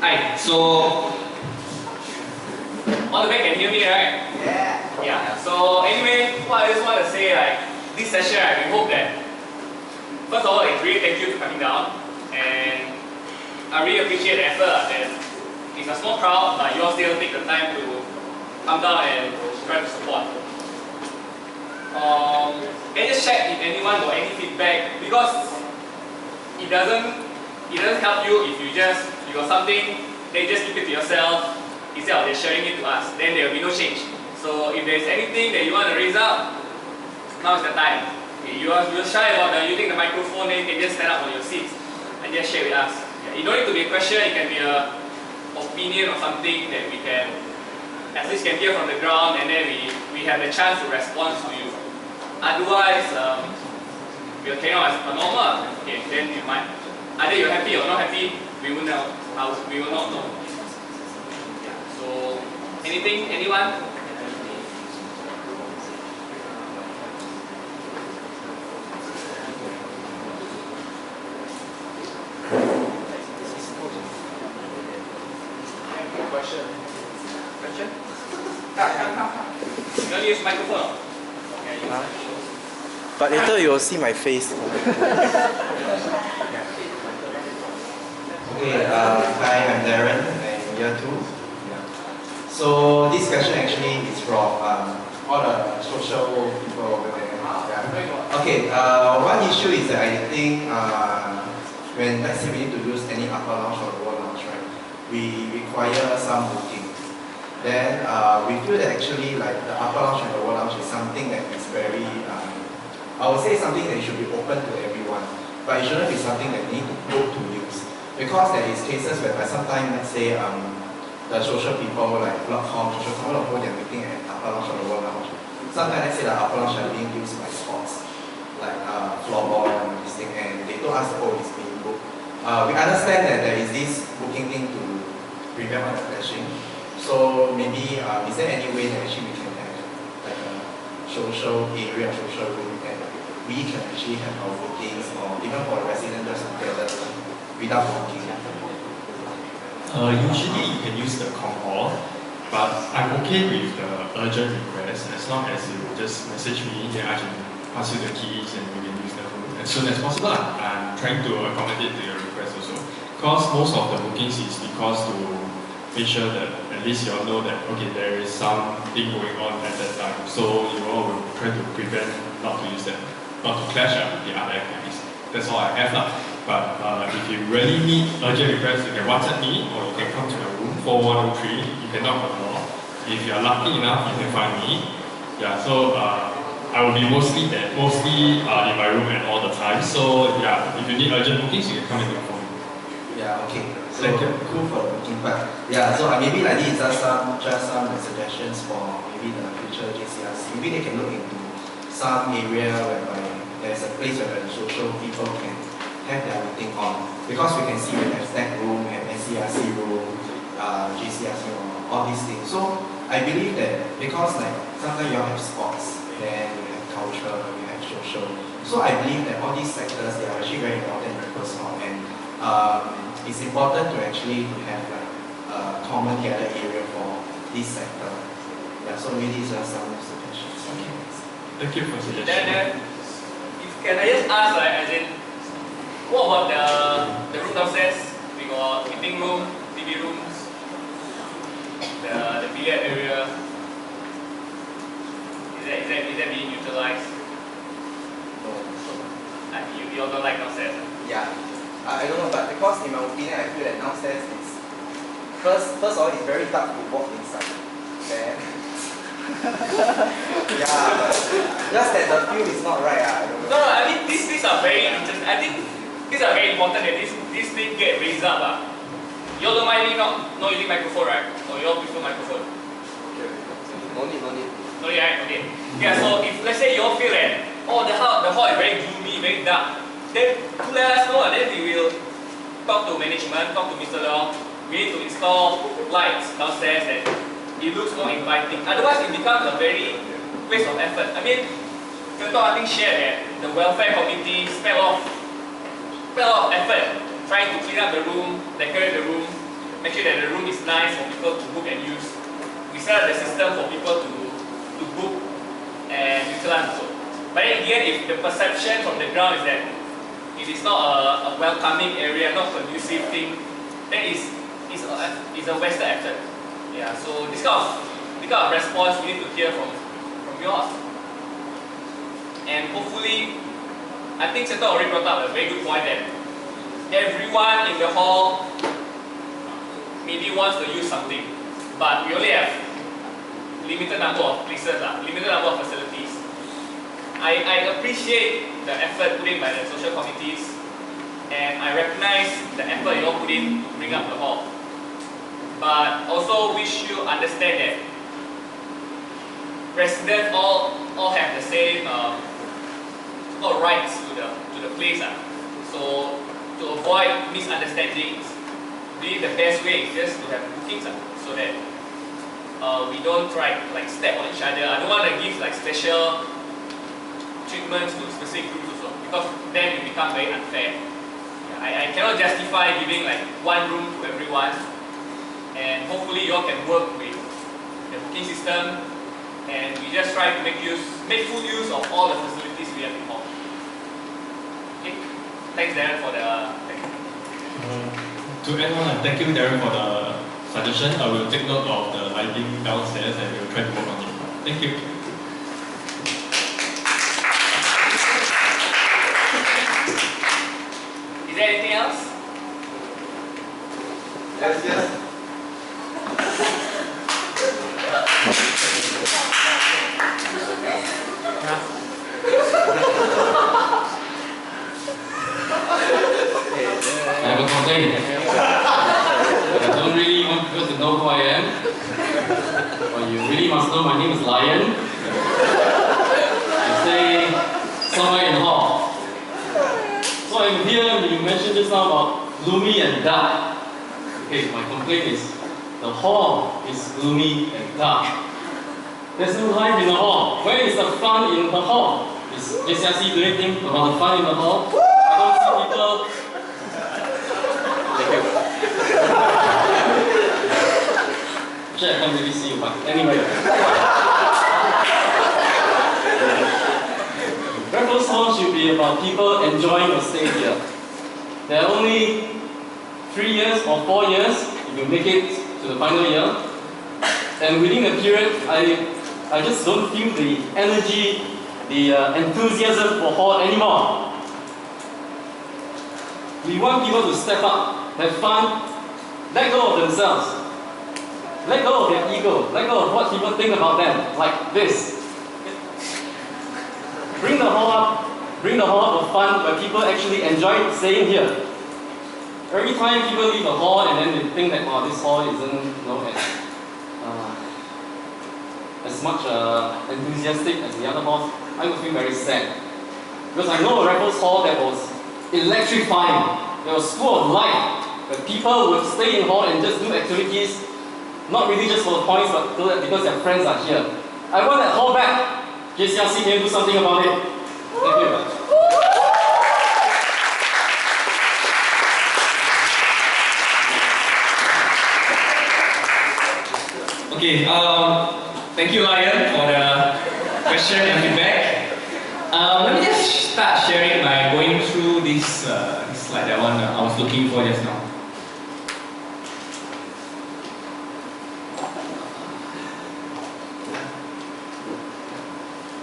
Hi, so all the way can hear me, right? Yeah. Yeah. So anyway, what I just want to say, like this session, we hope that first of all, it's really thank you for coming down, and I really appreciate the effort that it's a small crowd, but you all still take the time to come down and try to support. Can you just check if anyone got any feedback, because it doesn't help you if you got something, then just keep it to yourself instead of just sharing it to us. Then there will be no change. So if there's anything that you want to raise up, now is the time. Okay, you're shy about using the microphone, then you can just stand up on your seats and just share with us. Yeah, it don't need to be a question, it can be a opinion or something that we can at least can hear from the ground, and then we have the chance to respond to you. Otherwise, we'll carry on as per normal. Okay, then you might either you're happy or not happy, we will know. We will not know. Yeah. So anything, anyone? Question? You want to use microphone? Okay. But later you will see my face. Okay, hi, I'm Darren, I'm year 2. Yeah. So this question actually is from all the social people over there. Yeah. Okay, one issue is that I think when let's say we need to use any upper lounge or lower lounge, right, we require some booking. Then we feel that actually like the upper lounge and lower lounge is something that is very, I would say something that should be open to everyone, but it shouldn't be something that you need to book to use. Because there is cases where sometimes, let's say, the social people like Block.com, social people, they're meeting at upper lounge or lower lounge. Sometimes, let's say, the upper lounge are being used by sports, like floorball and this thing, and they told us, oh, it's being booked. We understand that there is this booking thing to prevent all the clashing. So maybe, is there any way that actually we can have like a social area, social room, and we can actually have our bookings, or even for residents just together without booking? Usually you can use the comm hall, but I'm okay with the urgent request as long as you just message me, then I can pass you the keys and you can use the room as soon as possible. I'm trying to accommodate to your request also. Because most of the bookings is because to make sure that at least you all know that okay, there is something going on at that time. So you all will try to prevent not to use that, not to clash with the other activities. That's all I have now. But if you really need urgent requests, you can WhatsApp me or you can come to my room 4103. You can knock on the door. If you are lucky enough, you can find me. Yeah, so I will be mostly in my room at all the time. So yeah, if you need urgent bookings, you can come and look for me. Yeah, okay. So cool for the booking part. Yeah, so maybe like this is just some suggestions for maybe the future JCRC. Maybe they can look into some area whereby there's a place where the social people can have their meeting on, because we can see we have stack room, we have SCRC room, GCRC room, all these things. So I believe that because like sometimes you all have sports, then you have culture, you have social. So I believe that all these sectors, they are actually very important in Microsoft, and it's important to actually have like a common gathered area for this sector. Yeah, so maybe these are some suggestions. Okay. Thank you for suggestion. Then, can I just ask, like, as in, what about the room downstairs? We got meeting room, TV rooms, the billiard area. Is that being utilized? You all don't like downstairs? Yeah. I don't know, but because in my opinion, I feel that downstairs is first of all, it's very dark to walk inside. Then yeah, but just that the view is not right. I don't know. No, I mean these are very interesting. I think these are very important that this thing get raised up. You all don't mind me not using microphone, right? Or you all prefer microphone? No need. No need, right? Okay. Yeah. So if let's say you all feel that the hall is very gloomy, very dark, then do let us know. Then we will talk to management, talk to Mr. Leong. We need to install lights downstairs that it looks more inviting. Otherwise, it becomes a very waste of effort. I mean, I think shared that the welfare committee spent a lot of effort trying to clean up the room, decorate the room. make sure that the room is nice for people to book and use. We set up the system for people to book and utilize also. But in the end, if the perception from the ground is that it is not a welcoming area, not conducive thing, then it's a wasted effort. Yeah, so this kind of response we need to hear from yours. And hopefully, I think Seto already brought up a very good point that everyone in the hall maybe wants to use something, but we only have limited number of places, limited number of facilities. I appreciate the effort put in by the social committees, and I recognize the effort you all put in to bring up the hall. But also we should understand that residents all have the same rights to the place. So to avoid misunderstandings, really the best way is just to have bookings so that we don't try to like step on each other. I don't want to give like special treatments to specific groups also, because then it becomes very unfair. Yeah, I cannot justify giving like one room to everyone, and hopefully you all can work with the booking system, and we just try to make full use of all the facilities we have in hall. Okay, thanks Darren for the. To add on, thank you Darren for the suggestion. I will take note of the lighting downstairs and we will try to work on it. Thank you. Is there anything else? Yes. I have a complaint. I don't really want people to know who I am. But you really must know my name is Lion. I stay somewhere in hall. So I'm here, you mentioned just now about gloomy and dark. Okay, my complaint is the hall is gloomy and dark. There's no life in the hall. Where is the fun in the hall? Is JCRC doing anything about the fun in the hall? I don't see people. Actually, I can't really see you, but anyway. Raffles Hall should be about people enjoying a stay here. There are only 3 years or 4 years if you make it to the final year. And within the period, I just don't feel the energy, the enthusiasm for hall anymore. We want people to step up, have fun, let go of themselves. Let go of their ego. Let go of what people think about them, like this. Bring the hall up for fun where people actually enjoy staying here. Every time people leave a hall and then they think that, wow, this hall isn't as much enthusiastic as the other halls, I would feel very sad. Because I know a Raffles Hall that was electrifying. There was full of life, where people would stay in hall and just do activities, not really just for the points, but because their friends are here. I want that hall back. JCRC, can you do something about it? Thank you. Okay, thank you Lion for the question and feedback. Let me just start sharing by going through this slide, that one I was looking for just now.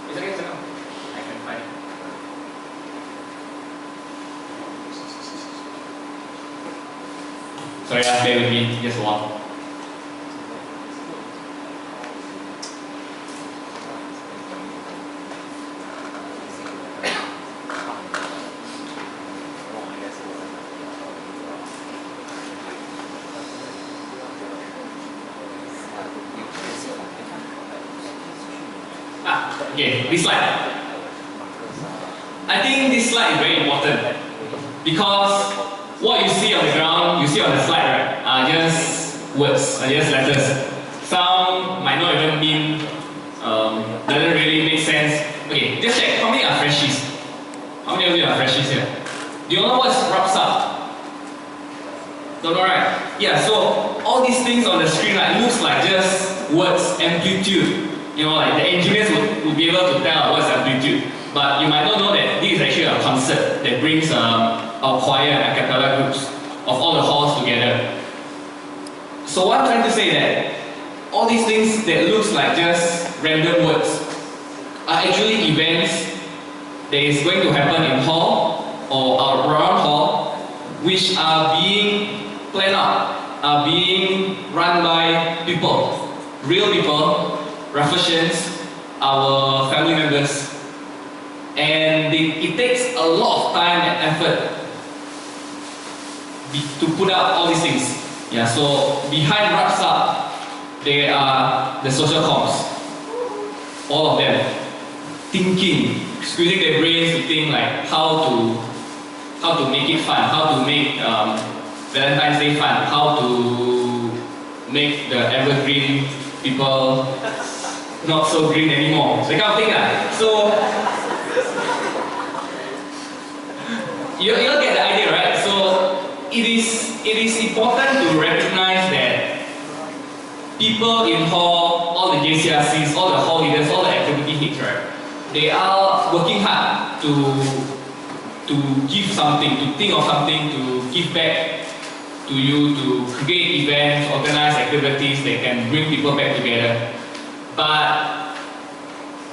It's okay, it's okay. I can find it. Sorry, bear with me, just one. Okay, this slide. I think this slide is very important because what you see on the ground, you see on the slide, right, are just words, are just letters. Some might not even mean, doesn't really make sense. Okay, just check, how many are freshies? How many of you are freshies here? Do you know what's RAPSA? Don't know, right? Yeah, so all these things on the screen like looks like just words, amplitude. You know, like the engineers would be able to tell what's amplitude. But you might not know that this is actually a concert that brings our choir and a cappella groups of all the halls together. So what I'm trying to say that all these things that looks like just random words are actually events that is going to happen in hall or around hall, which are being planned out, are being run by people, real people, Rafflesians, our family members, and it takes a lot of time and effort to put out all these things. Yeah, so behind Wraps Up, there are the social comms, all of them, thinking, squeezing their brains to think like how to make it fun, how to make Valentine's Day fun, how to make the evergreen people not so green anymore. So that kind of thing. So you'll get the idea, right? So it is important to recognize that people in hall, all the JCRCs, all the hall leaders, all the activity heads, right? They are working hard to give something, to think of something, to give back to you, to create events, organize activities that can bring people back together. But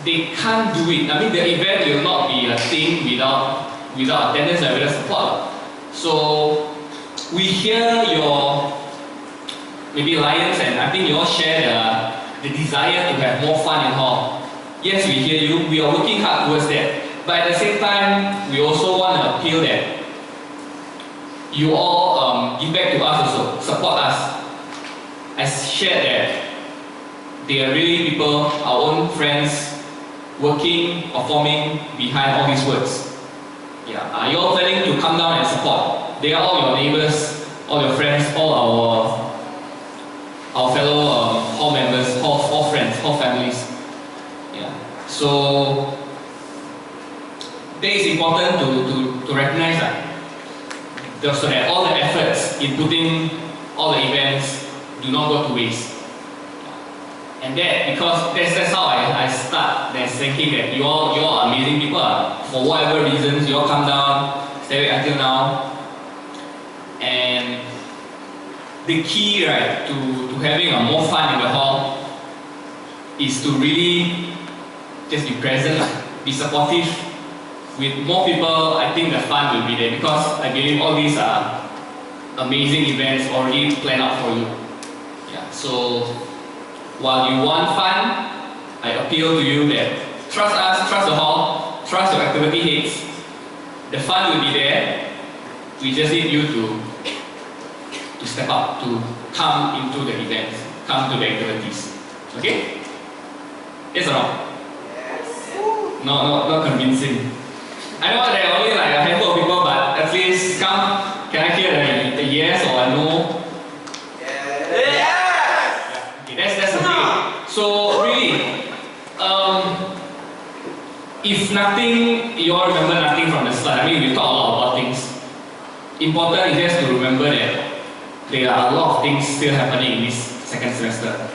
they can't do it. I mean, the event will not be a thing without attendance and without support. So we hear your maybe Lions, and I think you all share the desire to have more fun in hall. Yes, we hear you. We are working hard towards that. But at the same time, we also want to appeal that you all give back to us also, support us. As shared that they are really people, our own friends, working, performing behind all these words. Yeah, are you all planning to come down and support? They are all your neighbors, all your friends, all our fellow hall members, hall friends, hall families. Yeah. So that is important to recognize that. So that all the efforts in putting all the events do not go to waste. And that, because that's how I start thinking that you all are amazing people. For whatever reasons, you all come down, stay until now. And the key, right, to having a more fun in the hall is to really just be present, be supportive. With more people, I think the fun will be there, because I believe all these are amazing events already planned out for you. Yeah. So while you want fun, I appeal to you that trust us, trust the hall, trust your activity heads. The fun will be there. We just need you to step up, to come into the events, come to the activities. Okay? Yes or no? Yes. No, not convincing. I know there are only like a handful of people, but at least come. Can I hear a yes or a no? Yes. Okay, that's okay. So really, if nothing, you all remember nothing from the slide. I mean, we talk a lot about things. Important is just to remember that there are a lot of things still happening in this second semester.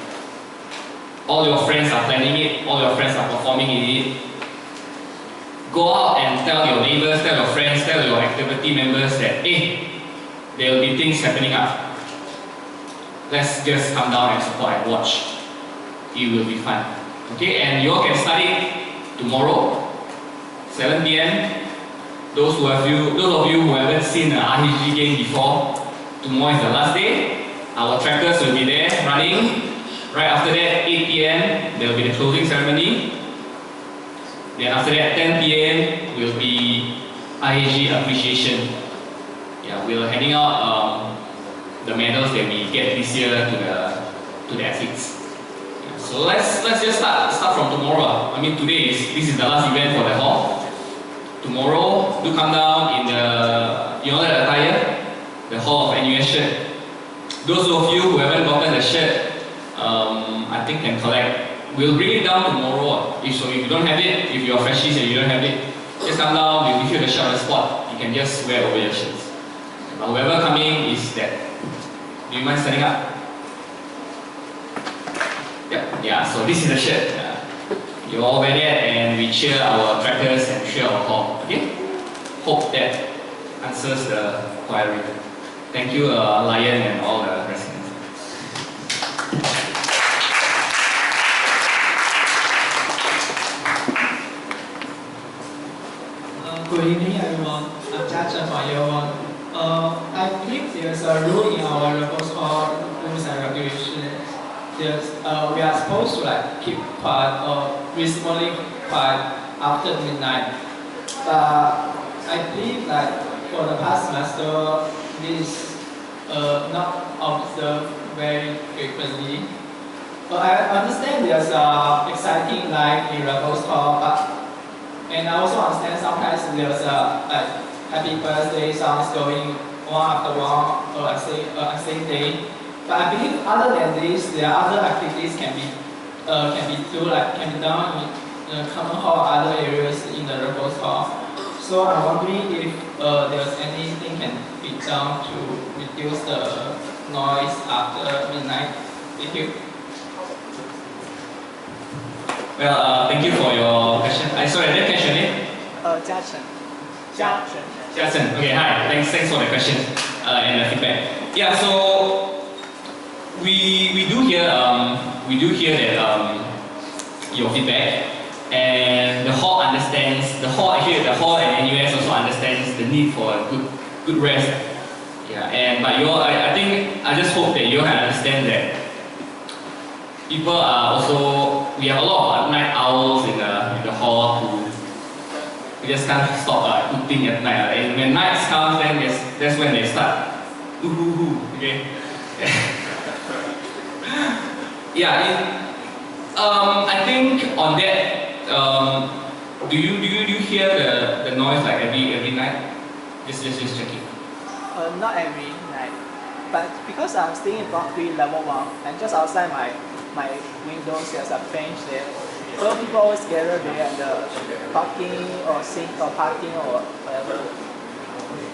All your friends are planning it, all your friends are performing in it. Go out and tell your neighbors, tell your friends, tell your activity members that, hey, there will be things happening up. Let's just come down and support and watch. It will be fun. Okay, and you all can start it tomorrow, 7 p.m. Those of you who haven't seen an RHG game before, tomorrow is the last day. Our trackers will be there running. Right after that, 8 p.m. there will be the closing ceremony. Then after that, 10 p.m. will be IHG appreciation. Yeah, we're handing out the medals that we get this year to the athletes. Yeah, so let's just start from tomorrow. I mean, this is the last event for the hall. Tomorrow, do come down in the that attire, the Hall of NUS shirt. Those of you who haven't gotten the shirt, I think can collect. We'll bring it down tomorrow. If you don't have it, if you're freshies and you don't have it, just come down, we'll give you the shirt on the spot. You can just wear over your shirts. But whoever coming is that Do you mind standing up? Yep. Yeah. So this is the shirt. You all wear that, and we cheer our trackers and cheer our hall. Okay. Hope that answers the query. Thank you, Lion and all the residents. Good evening, everyone. I'm Jiachen from Year 1. I believe there's a rule in our reports called rules and regulations. We are supposed to keep quiet or reasonably quiet after midnight. But I believe for the past semester, this not observed very frequently. I understand there's exciting life in Rebels Hall, and I also understand sometimes there's happy birthday songs going one after one or same day. But I believe other than this, there are other activities can be done in common hall or other areas in the Rebels Hall. So I'm wondering if there's anything can be done to reduce the noise after midnight. Thank you. Well, thank you for your question. Sorry, I didn't catch your name. Jiachen. Jackson. Okay, hi. Thanks for the question and the feedback. Yeah, so we do hear that your feedback, and the hall understands. The hall and NUS also understands the need for a good rest. Yeah, but I just hope that you understand that people are also, we have a lot of night owls in the hall who we just can't stop eating at night. And when nights comes, then that's when they start okay. Yeah, I think on that, do you hear the noise every night? Just checking. Not every night, but because I'm staying in block 3, level 1, and just outside my windows there's a bench there. So people always gather there and talking or sing or partying or whatever.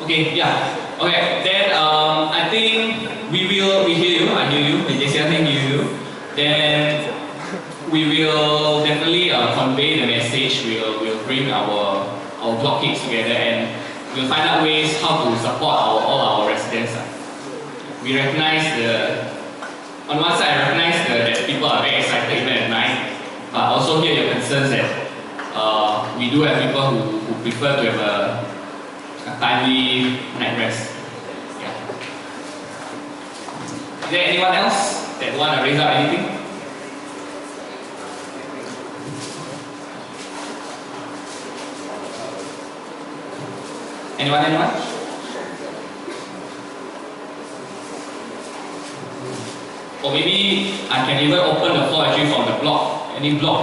Okay, yeah. Okay, then I think we hear you. I hear you. I think hear you. Then we will definitely convey the message. We'll bring our blockades together, and we'll find out ways how to support all our residents. We recognize on one side, I recognize that people are very excited even at night, but also hear your concerns that we do have people who prefer to have a timely night rest. Yeah. Is there anyone else that want to raise up anything? Anyone? Or maybe I can even open the floor actually from the block, any block